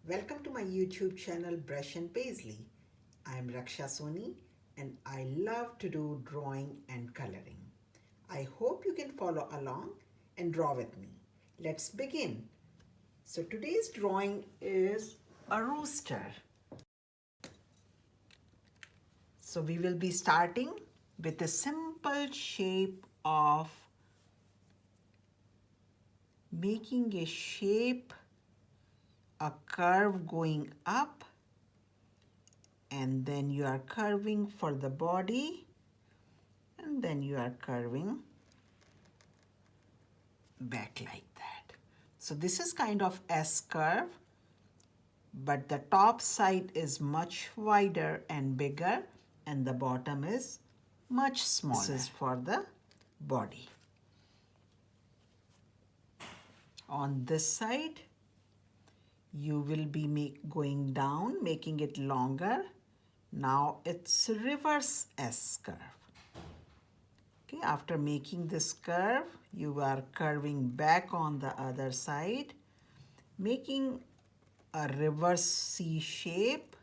Welcome to my YouTube channel Brush and Paisley. I am Raksha Soni and I love to do drawing and coloring. I hope you can follow along and draw with me. Let's begin. So today's drawing is a rooster. So we will be starting with a simple shape of making a shape, a curve going up, and then you are curving for the body, and then you are curving back like that. So this is kind of S curve, but the top side is much wider and bigger, and the bottom is much smaller. This is for the body. On this side, you will be going down, making it longer. Now it's reverse S curve. Okay, after making this curve, you are curving back on the other side, making a reverse C shape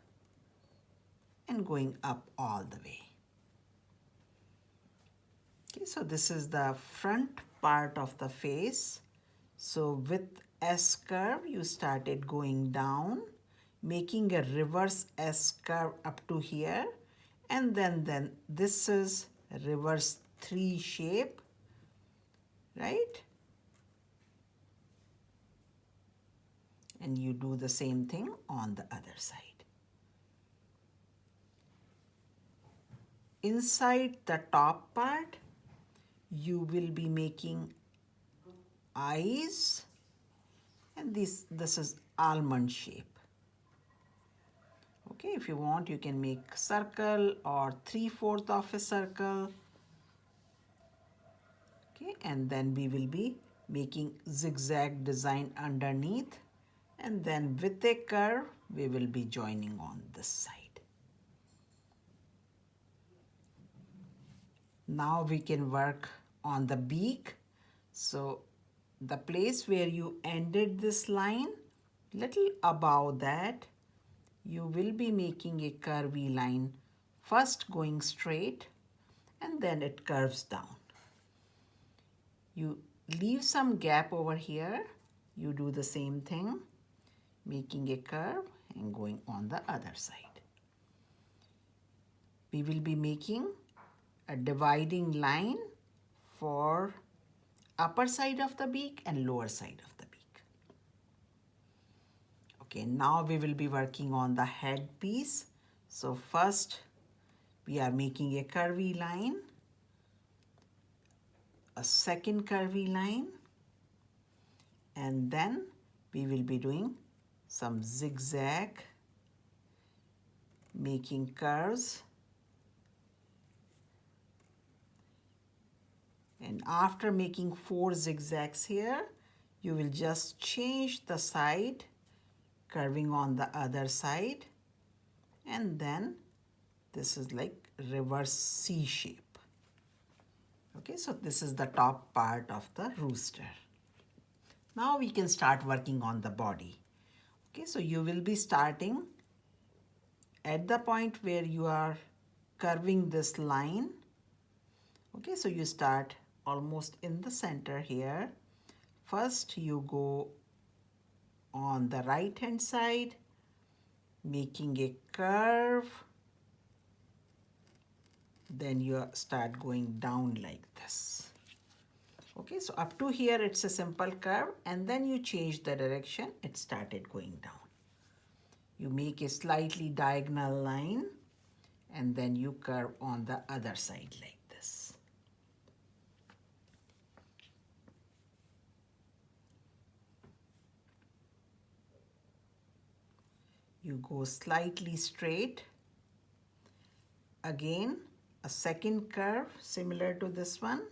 and going up all the way. Okay, so this is the front part of the face. So with S curve, you started going down, making a reverse S curve up to here, and then this is reverse 3 shape, right? And you do the same thing on the other side. Inside the top part, you will be making eyes, and this is almond shape. Okay, if you want, you can make circle or 3/4 of a circle. Okay, and then we will be making zigzag design underneath, and then with a curve, we will be joining on this side. Now we can work on the beak. So the place where you ended this line, little above that, you will be making a curvy line, first going straight and then it curves down. You leave some gap over here. You do the same thing, making a curve and going on the other side. We will be making a dividing line for upper side of the beak and lower side of the beak. Okay, now we will be working on the headpiece. So first we are making a curvy line, a second curvy line, and then we will be doing some zigzag, making curves. And after making 4 zigzags here, you will just change the side, curving on the other side, and then this is like reverse C shape. Okay, so this is the top part of the rooster. Now we can start working on the body. Okay, so you will be starting at the point where you are curving this line. Okay, so you start almost in the center here. First you go on the right hand side, making a curve. Then you start going down like this. Okay, so up to here it's a simple curve, and then you change the direction, it started going down. You make a slightly diagonal line and then you curve on the other side like this. You go slightly straight. Again, a second curve similar to this one,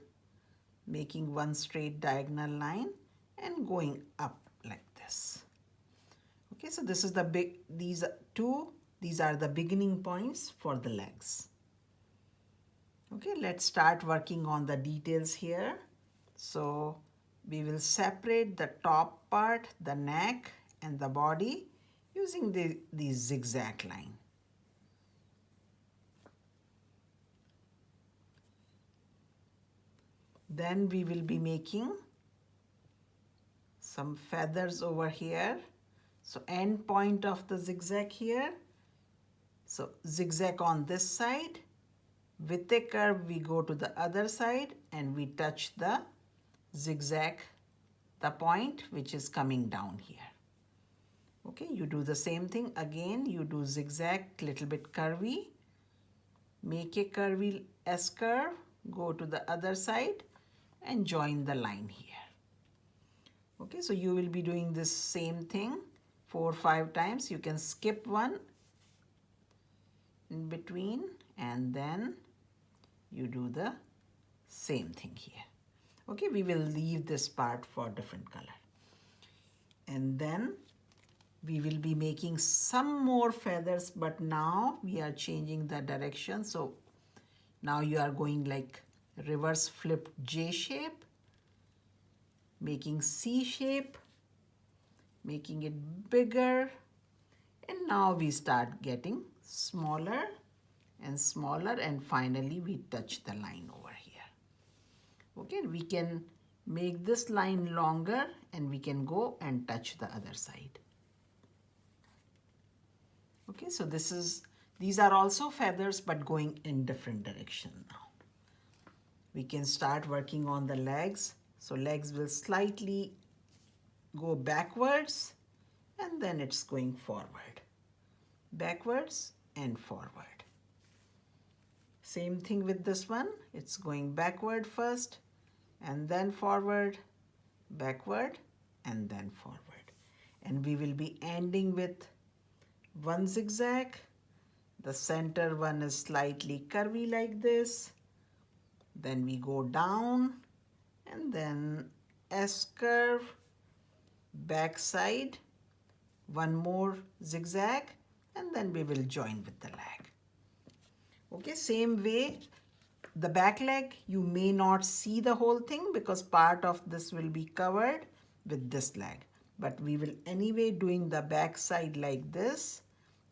making one straight diagonal line and going up like this. Okay, so this is the these are the beginning points for the legs. Okay, let's start working on the details here. So we will separate the top part, the neck and the body, using the zigzag line. Then we will be making some feathers over here. So end point of the zigzag here. So zigzag on this side. With a curve we go to the other side and we touch the zigzag, the point which is coming down here. Okay, you do the same thing again. You do zigzag, little bit curvy. Make a curvy S curve, go to the other side and join the line here. Okay, so you will be doing this same thing 4 or 5 times. You can skip one in between and then you do the same thing here. Okay, we will leave this part for different color. And then we will be making some more feathers, but now we are changing the direction. So now you are going like reverse flipped J shape, making C shape, making it bigger, and now we start getting smaller and smaller, and finally we touch the line over here. Okay, we can make this line longer and we can go and touch the other side. Okay, so these are also feathers but going in different direction now. We can start working on the legs. So legs will slightly go backwards and then it's going forward. Backwards and forward. Same thing with this one. It's going backward first and then forward, backward and then forward. And we will be ending with one zigzag. The center one is slightly curvy like this. Then we go down and then S curve, back side, one more zigzag, and then we will join with the leg. Okay, same way, the back leg, you may not see the whole thing because part of this will be covered with this leg. But we will anyway doing the back side like this,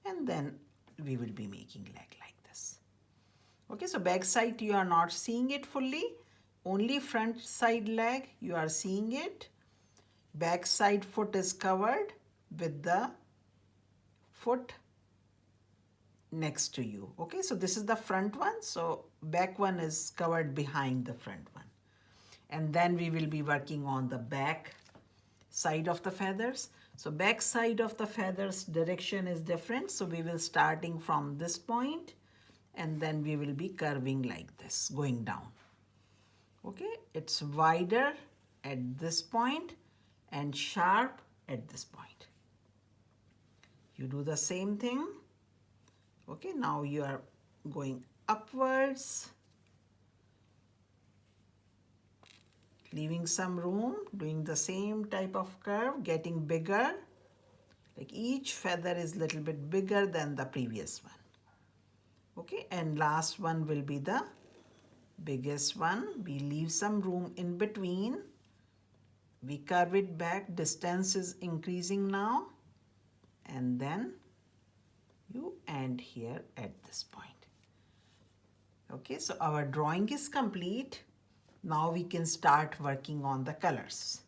and then we will be making leg like this. Okay, so back side you are not seeing it fully, only front side leg you are seeing it. Back side foot is covered with the foot next to you. Okay, so this is the front one, so back one is covered behind the front one. And then we will be working on the back side of the feathers. So back side of the feathers direction is different, so we will starting from this point and then we will be curving like this, going down. Okay, it's wider at this point and sharp at this point. You do the same thing. Okay, now you are going upwards, leaving some room, doing the same type of curve, getting bigger. Like each feather is a little bit bigger than the previous one. Okay, and last one will be the biggest one. We leave some room in between. We curve it back, distance is increasing now, and then you end here at this point. Okay, so our drawing is complete. Now we can start working on the colors.